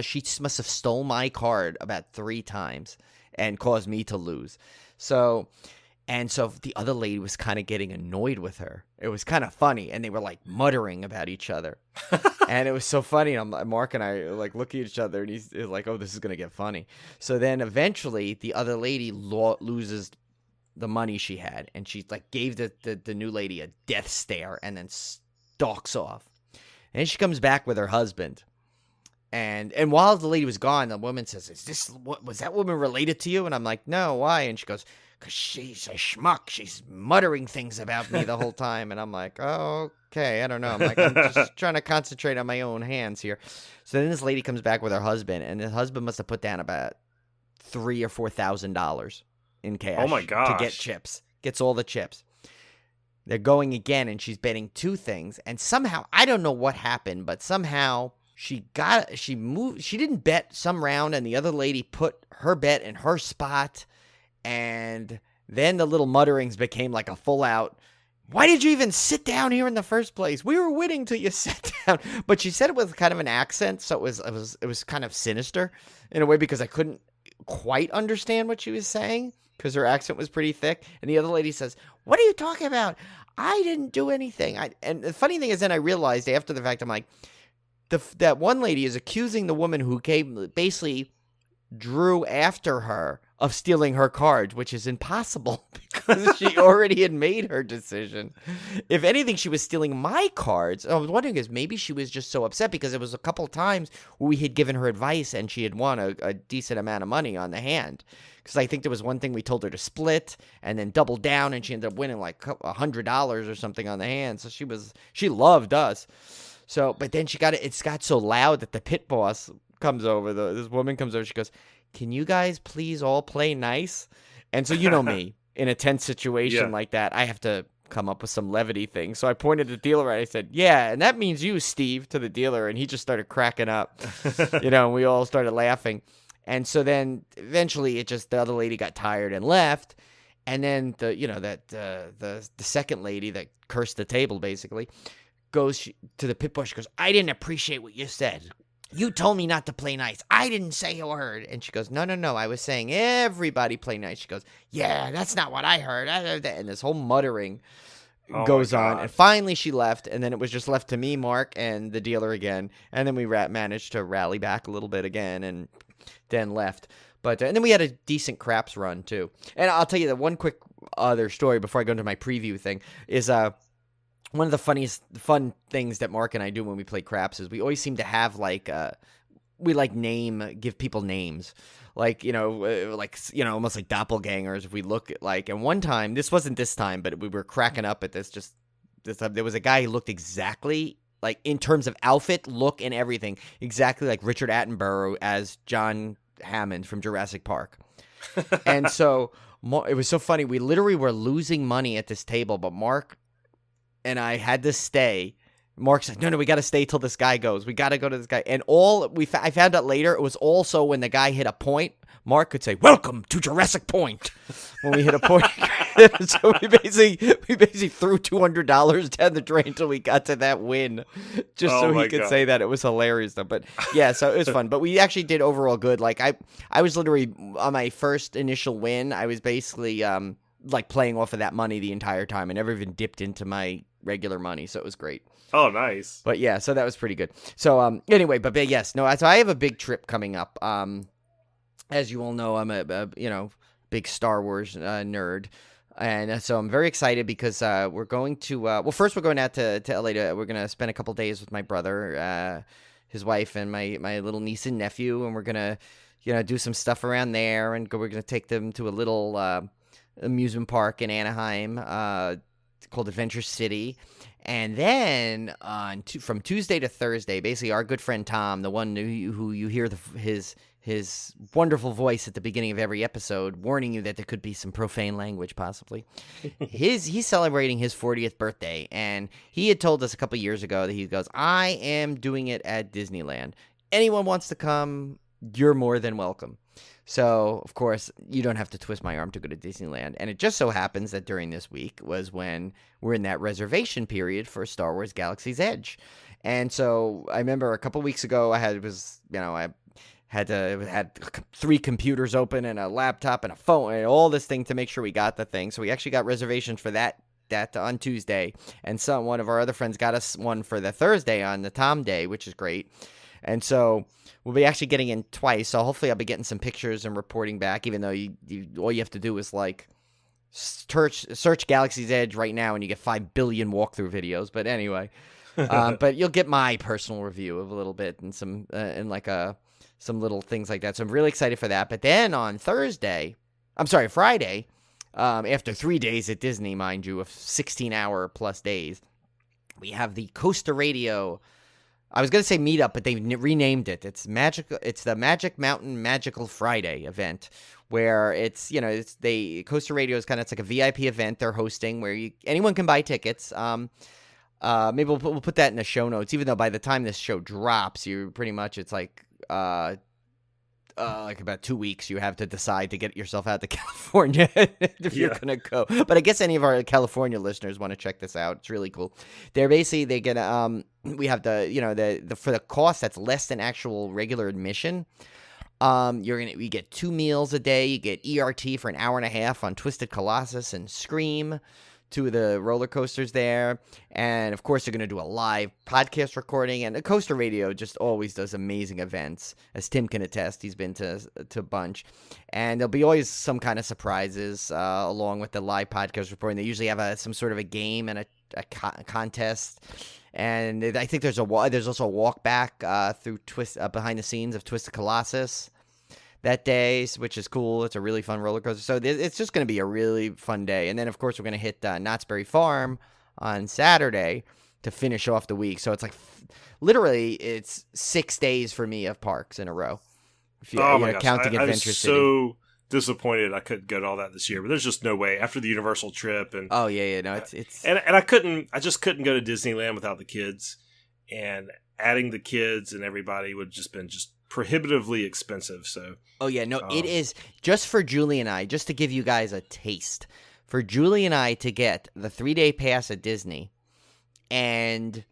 she must have stole my card about 3 times and caused me to lose. So the other lady was kind of getting annoyed with her. It was kind of funny, and they were like muttering about each other. And it was so funny. Mark and I like look at each other, and he's like, "Oh, this is gonna get funny." So then eventually, the other lady loses the money she had, and she like gave the new lady a death stare, and then stalks off. And she comes back with her husband. And while the lady was gone, the woman says, was that woman related to you? And I'm like, no, why? And she goes, because she's a schmuck. She's muttering things about me the whole time. And I'm like, oh, okay, I don't know. I'm like, I'm just trying to concentrate on my own hands here. So then this lady comes back with her husband, and the husband must have put down about $3,000 or $4,000 in cash. Oh my gosh. To get chips. Gets all the chips. They're going again, and she's betting 2 things. And somehow, I don't know what happened, but somehow she moved. She didn't bet some round, and the other lady put her bet in her spot. And then the little mutterings became like a full out, why did you even sit down here in the first place? We were winning till you sat down. But she said it with kind of an accent, so it was kind of sinister in a way, because I couldn't quite understand what she was saying because her accent was pretty thick. And the other lady says, what are you talking about? I didn't do anything. And the funny thing is, then I realized after the fact, I'm like, that one lady is accusing the woman who basically drew after her of stealing her cards, which is impossible because she already had made her decision. If anything, she was stealing my cards. I was wondering if maybe she was just so upset because it was a couple of times where we had given her advice and she had won a decent amount of money on the hand. Because I think there was one thing we told her to split and then double down, and she ended up winning like $100 or something on the hand. So she loved us. So, but then it got so loud that the pit boss comes over. This woman comes over. She goes, can you guys please all play nice? And so, you know me, in a tense situation like that, I have to come up with some levity thing. So I pointed at the dealer and I said, yeah, and that means you, Steve, to the dealer. And he just started cracking up, and we all started laughing. And so then eventually the other lady got tired and left. And then the second lady that cursed the table basically goes to the pit boss. She goes, I didn't appreciate what you said. You told me not to play nice. I didn't say a word. And she goes, no. I was saying everybody play nice. She goes, yeah, that's not what I heard. And this whole muttering goes on. And finally she left. And then it was just left to me, Mark, and the dealer again. And then we managed to rally back a little bit again and then left. But and then we had a decent craps run too. And I'll tell you that one quick other story before I go into my preview thing is one of the fun things that Mark and I do when we play craps is we always seem to have give people names, almost like doppelgangers. If we look at and one time, this wasn't this time, but we were cracking up at this. There was a guy who looked exactly like, in terms of outfit, look, and everything, exactly like Richard Attenborough as John Hammond from Jurassic Park. And so it was so funny. We literally were losing money at this table, but Mark and I had to stay. Mark's like, no, we got to stay till this guy goes. We got to go to this guy. And I found out later, it was also when the guy hit a point, Mark could say, welcome to Jurassic Point, when we hit a point. So we basically threw $200 down the drain until we got to that win, just so he could say that. It was hilarious though. But yeah, so it was fun. But we actually did overall good. Like I was literally on my first initial win. I was basically playing off of that money the entire time. I never even dipped into my regular money, so it was great. Oh, nice. But yeah, so that was pretty good. So anyway, but yes, no. So I have a big trip coming up. As you all know, I'm a big Star Wars nerd. And so I'm very excited because we're going to first we're going out to LA. We're going to spend a couple days with my brother, his wife, and my little niece and nephew, and we're going to do some stuff around there, and we're going to take them to a little amusement park in Anaheim called Adventure City. And then from Tuesday to Thursday, basically our good friend Tom, the one who you hear his wonderful voice at the beginning of every episode, warning you that there could be some profane language possibly. He's celebrating his 40th birthday, and he had told us a couple years ago that he goes, I am doing it at Disneyland. Anyone wants to come, you're more than welcome. So, of course, you don't have to twist my arm to go to Disneyland. And it just so happens that during this week was when we're in that reservation period for Star Wars Galaxy's Edge. And so I remember a couple weeks ago, I had 3 computers open and a laptop and a phone and all this thing to make sure we got the thing. So we actually got reservations for that on Tuesday. And one of our other friends got us one for the Thursday on the Tom Day, which is great. And so we'll be actually getting in twice. So hopefully I'll be getting some pictures and reporting back, even though all you have to do is like search Galaxy's Edge right now and you get 5 billion walkthrough videos. But anyway, but you'll get my personal review of a little bit and some some little things like that. So I'm really excited for that. But then on Friday, after 3 days at Disney, mind you, of 16-hour plus days, we have the Coaster Radio. I was going to say meetup, but they renamed it. It's the Magic Mountain Magical Friday event, where Coaster Radio is it's like a VIP event they're hosting where anyone can buy tickets. Maybe we'll put that in the show notes, even though by the time this show drops, it's like about 2 weeks you have to decide to get yourself out to California if you're gonna go. But I guess any of our California listeners want to check this out. It's really cool. We have for the cost that's less than actual regular admission. We get 2 meals a day. You get ERT for an hour and a half on Twisted Colossus and Scream, 2 of the roller coasters there. And of course, they're going to do a live podcast recording. And the Coaster Radio just always does amazing events, as Tim can attest. He's been to a bunch. And there'll be always some kind of surprises along with the live podcast reporting. They usually have some sort of a game and a contest. And I think there's also a walk back through behind the scenes of Twisted Colossus that day, which is cool. It's a really fun roller coaster. So it's just going to be a really fun day. And then, of course, we're going to hit Knott's Berry Farm on Saturday to finish off the week. So it's like literally it's 6 days for me of parks in a row. If you, my gosh. Counting I Adventure was City. so disappointed I couldn't go to all that this year, but there's just no way after the Universal trip. And no, it's and I just couldn't go to Disneyland without the kids, and adding the kids and everybody would have just been prohibitively expensive. So it is just for Julie and I, just to give you guys a taste, for Julie and I to get the 3-day pass at Disney and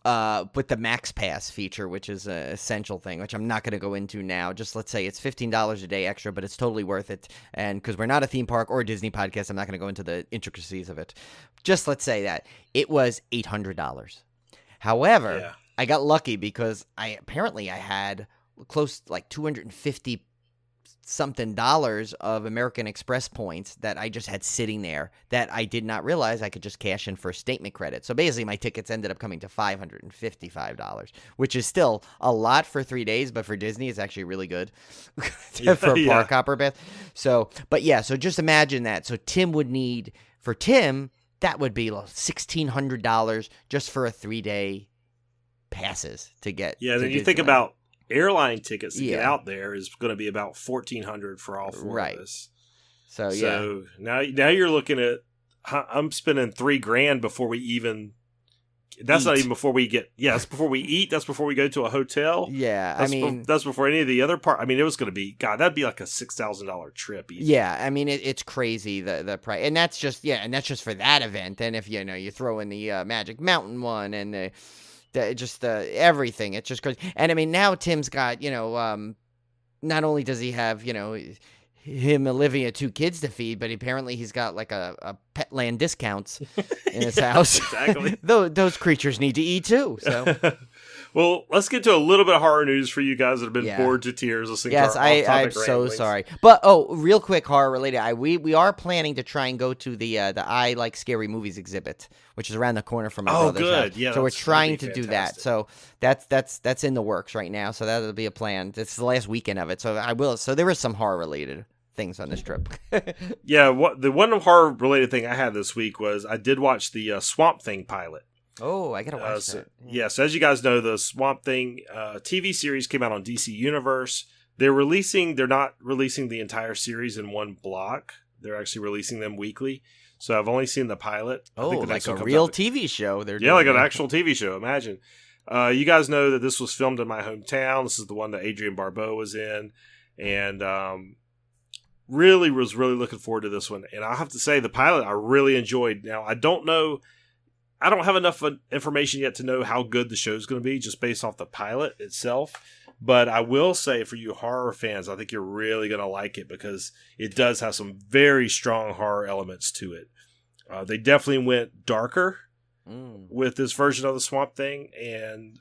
with the Max Pass feature, which is an essential thing, which I'm not going to go into now. Just let's say it's $15 a day extra, but it's totally worth it. And because we're not a theme park or a Disney podcast, I'm not going to go into the intricacies of it. Just let's say that it was $800. However, I got lucky because I had close like $250 something of American Express points that I just had sitting there that I did not realize I could just cash in for statement credit. So basically my tickets ended up coming to $555, which is still a lot for 3 days, but for Disney it's actually really good for a park hopper pass. So just imagine that. So Tim would need, for Tim, that would be $1,600 just for a 3-day passes to get. Yeah, then you think about airline tickets to get out there is going to be about $1,400 for all 4 of us. So now you're looking at, I'm spending $3,000 before we even. That's not even before we get. Yeah, that's before we eat. That's before we go to a hotel. Yeah, that's before any of the other part. I mean, it was going to be that'd be like a $6,000 trip. Easy. Yeah, I mean it's crazy the price, and that's just for that event. And if you throw in the Magic Mountain one and everything, it's just crazy. And I mean now Tim's got not only does he have him, Olivia, 2 kids to feed, but apparently he's got like a Petland discounts in his house. Exactly. Those creatures need to eat too. So, well, let's get to a little bit of horror news for you guys that have been bored to tears listening. Yes, to our off-topic I'm so ramblings. sorry. But real quick, horror related. We are planning to try and go to the I Like Scary Movies exhibit, which is around the corner from my brother's good. house. Yeah, so we're trying to do that. fantastic. So that's in the works right now. So that'll be a plan. It's the last weekend of it. So I will. So there is some horror related things on this trip. Yeah, the one horror related thing I had this week was I did watch the Swamp Thing pilot. Oh, I gotta watch that. Yeah, so as you guys know, the Swamp Thing TV series came out on DC Universe. They're not releasing the entire series in one block. They're actually releasing them weekly. So I've only seen the pilot. Oh, like a real TV show. Like an actual TV show. Imagine. You guys know that this was filmed in my hometown. This is the one that Adrienne Barbeau was in. and really was really looking forward to this one. And I have to say, the pilot I really enjoyed. Now, I don't have enough information yet to know how good the show's going to be just based off the pilot itself. But I will say, for you horror fans, I think you're really going to like it because it does have some very strong horror elements to it. They definitely went darker with this version of the Swamp Thing. And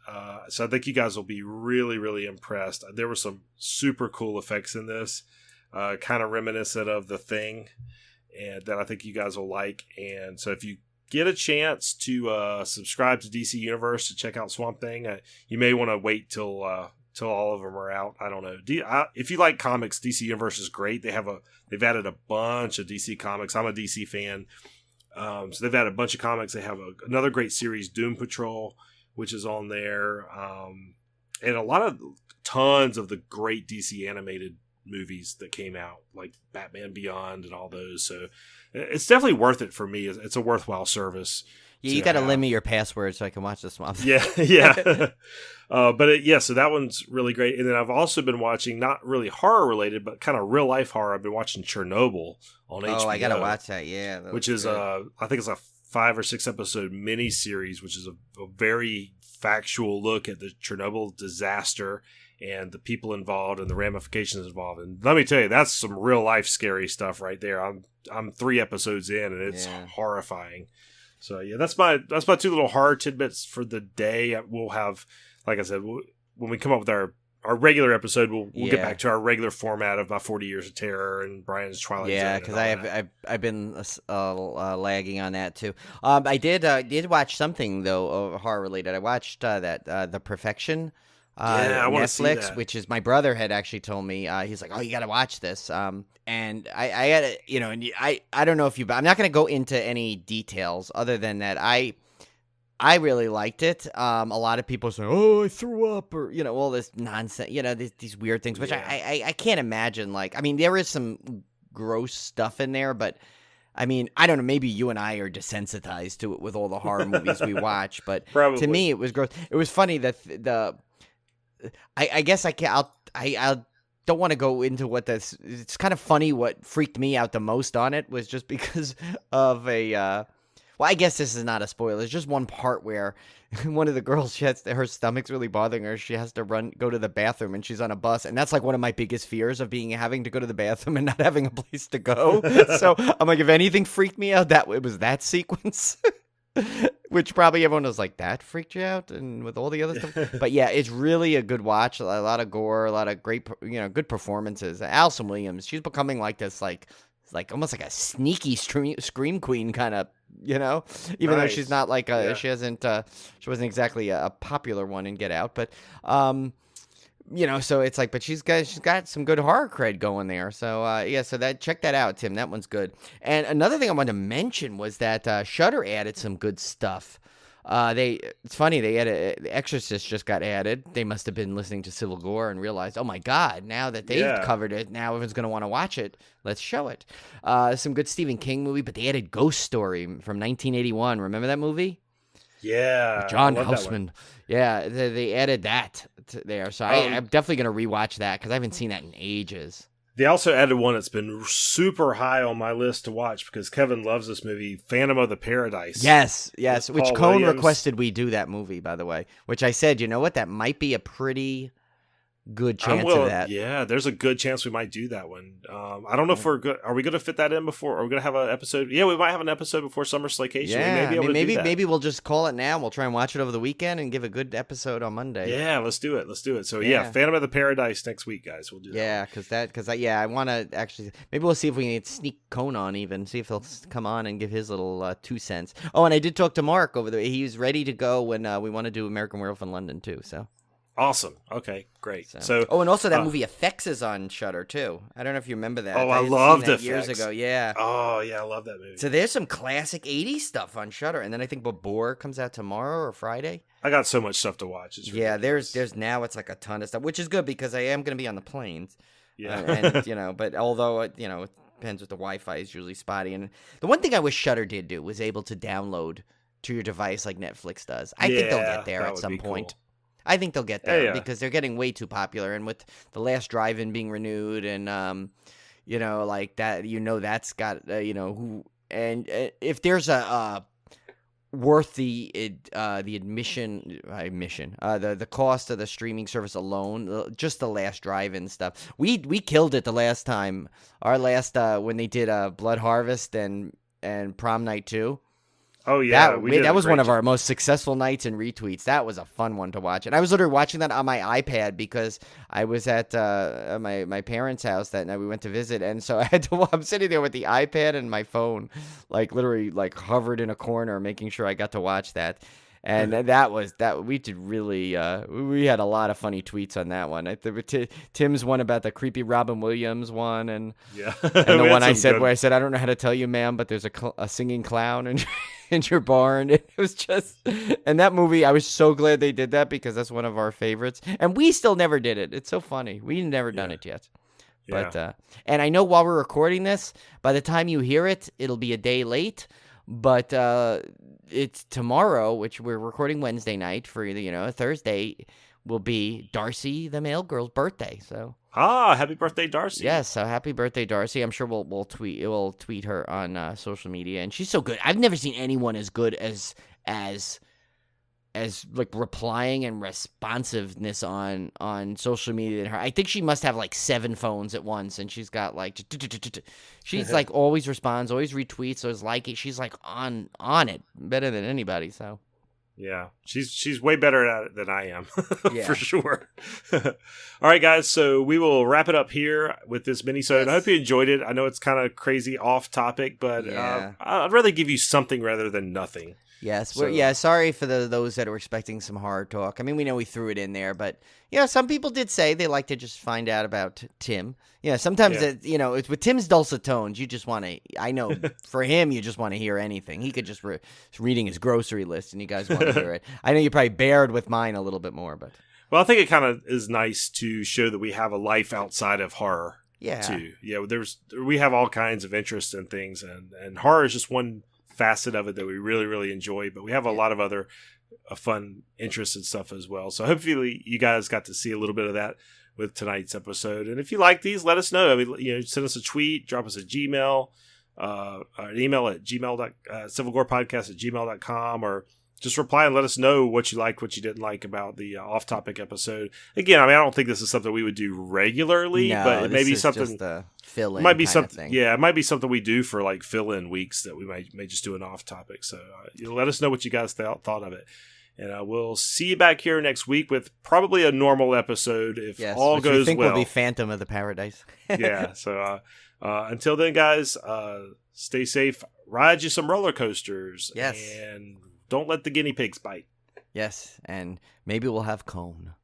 so I think you guys will be really, really impressed. There were some super cool effects in this, kind of reminiscent of The Thing, and that I think you guys will like. And so if you get a chance to subscribe to DC Universe to check out Swamp Thing, you may want to wait till all of them are out. I don't know. If you like comics, DC Universe is great. They've added a bunch of DC comics. I'm a DC fan. So they've added a bunch of comics. They have another great series, Doom Patrol, which is on there. And tons of the great DC animated movies that came out, like Batman Beyond and all those. So it's definitely worth it for me. It's a worthwhile service. Yeah, you got to limit your password so I can watch this one. Yeah. So that one's really great. And then I've also been watching, not really horror related, but kind of real life horror. I've been watching Chernobyl on HBO. Oh, I got to watch that. Yeah. Which is, I think it's a 5 or 6 episode mini series, which is a very factual look at the Chernobyl disaster and the people involved and the ramifications involved. And let me tell you, that's some real life scary stuff right there. I'm 3 episodes in and it's horrifying. So yeah, that's my 2 little horror tidbits for the day. We'll have, like I said, when we come up with our regular episode, we'll get back to our regular format of my 40 Years of Terror and Brian's Twilight Zone. Yeah, because I've been lagging on that too. I did watch something though horror related. I watched that The Perfection. I want to see that. Which is my brother had actually told me. He's like, "Oh, you got to watch this." And I had it, and I don't know if I'm not going to go into any details other than that I really liked it. A lot of people say, "Oh, I threw up," or all this nonsense, these weird things, which I can't imagine. Like, I mean, there is some gross stuff in there, but I mean, I don't know. Maybe you and I are desensitized to it with all the horror movies we watch, but to me, it was gross. It was funny that I guess I can't. I don't want to go into what this. It's kind of funny. What freaked me out the most on it was just because of a. Well, I guess this is not a spoiler. It's just one part where one of the girls, her stomach's really bothering her. She has to go to the bathroom, and she's on a bus, and that's like one of my biggest fears of having to go to the bathroom and not having a place to go. So I'm like, if anything freaked me out, it was that sequence. Which probably everyone was like, that freaked you out, and with all the other stuff. But yeah, it's really a good watch. A lot of gore, a lot of great, good performances. Alison Williams, she's becoming like this, like almost like a sneaky scream queen kind of, even though she's not like she wasn't exactly a popular one in Get Out, but so it's like, but she's got some good horror cred going there. So so check that out, Tim. That one's good. And another thing I wanted to mention was that Shudder added some good stuff. It's funny, they added The Exorcist just got added. They must have been listening to Civil Gore and realized, oh my God, now that they've covered it, now everyone's going to want to watch it. Let's show it. Some good Stephen King movie, but they added Ghost Story from 1981. Remember that movie? Yeah, John Houseman. Yeah, they added that there, so I'm definitely gonna rewatch that because I haven't seen that in ages. They also added one that's been super high on my list to watch because Kevin loves this movie, Phantom of the Paradise. Yes, which Cone requested we do that movie, by the way. Which I said, you know what, that might be a pretty good chance of that. Yeah, there's a good chance we might do that one. I don't know if we're good. Are we going to fit that in before? Are we going to have an episode? Yeah, we might have an episode before Summer Slaycation. Yeah, maybe we'll just call it now. We'll try and watch it over the weekend and give a good episode on Monday. Yeah, let's do it. So Phantom of the Paradise next week, guys. We'll do that. Yeah, I want to actually. Maybe we'll see if we can sneak Cone on even. See if he'll come on and give his little 2 cents. Oh, and I did talk to Mark over there. He's ready to go when we want to do American Werewolf in London too. So. Awesome. Okay, great. So and also that movie Effects is on Shudder too. I don't know if you remember that. Oh, I loved it years ago. Yeah. Oh, yeah, I love that movie. So there's some classic 80s stuff on Shudder, and then I think Babor comes out tomorrow or Friday. I got so much stuff to watch. There's now it's like a ton of stuff, which is good because I am going to be on the planes. Yeah. And but although it depends with the Wi-Fi is usually spotty. And the one thing I wish Shudder did do was able to download to your device like Netflix does. I think they'll get there at some point. Cool. I think they'll get there Yeah. because they're getting way too popular. And with the Last Drive-In being renewed and, like that, that's got, who, and if there's a worth the the cost of the streaming service alone, just the Last Drive-In stuff. We killed it the last time. Our last when they did Blood Harvest and Prom Night 2. Oh yeah, that was one of our most successful nights in retweets. That was a fun one to watch, and I was literally watching that on my iPad because I was at my parents' house that night. We went to visit, and so I'm sitting there with the iPad and my phone, like literally like hovered in a corner, making sure I got to watch that. And we did really we had a lot of funny tweets on that one. Tim's one about the creepy Robin Williams one, and yeah, and the one I said where I said, I don't know how to tell you, ma'am, but there's a singing clown in your barn. It was just, and that movie, I was so glad they did that because that's one of our favorites, and we still never did it. It's so funny, we've never done it yet. But and I know while we're recording this, by the time you hear it, it'll be a day late. But it's tomorrow, which we're recording Wednesday night for Thursday will be Darcy the male girl's birthday. So happy birthday, Darcy! Yes, so happy birthday, Darcy. I'm sure we'll tweet her on social media, and she's so good. I've never seen anyone as good as like replying and responsiveness on social media than her. I think she must have like 7 phones at once, and she's got like she's like always responds, always retweets, always liking. She's like on it better than anybody. So yeah, she's way better at it than I am Yeah. for sure. All right, guys, so we will wrap it up here with this mini-sode. Yes. I hope you enjoyed it. I know it's kind of crazy off topic, but I'd rather give you something rather than nothing. Yes, So, sorry for those that are expecting some hard talk. I mean, we know we threw it in there, but some people did say they like to just find out about Tim. Sometimes it's with Tim's dulcet tones. You just want to. I know for him, you just want to hear anything. He could just reading his grocery list, and you guys want to hear it. I know you probably bared with mine a little bit more, but well, I think it kind of is nice to show that we have a life outside of horror. Yeah, too. Yeah, we have all kinds of interest in things, and horror is just one facet of it that we really, really enjoy, but we have a lot of other fun interests and stuff as well. So hopefully you guys got to see a little bit of that with tonight's episode. And if you like these, let us know. I mean, send us a tweet, drop us a Gmail, an email at civilgorepodcast@gmail.com, or just reply and let us know what you liked, what you didn't like about the off-topic episode. Again, I mean, I don't think this is something we would do regularly, but it may be something. Just a fill-in might be kind something. of thing. Yeah, it might be something we do for like fill-in weeks that we may just do an off-topic. So let us know what you guys thought of it, and we'll see you back here next week with probably a normal episode if all which goes we think well. will be Phantom of the Paradise. Yeah. So until then, guys, stay safe. Ride you some roller coasters. Yes. And don't let the guinea pigs bite. Yes, and maybe we'll have cone.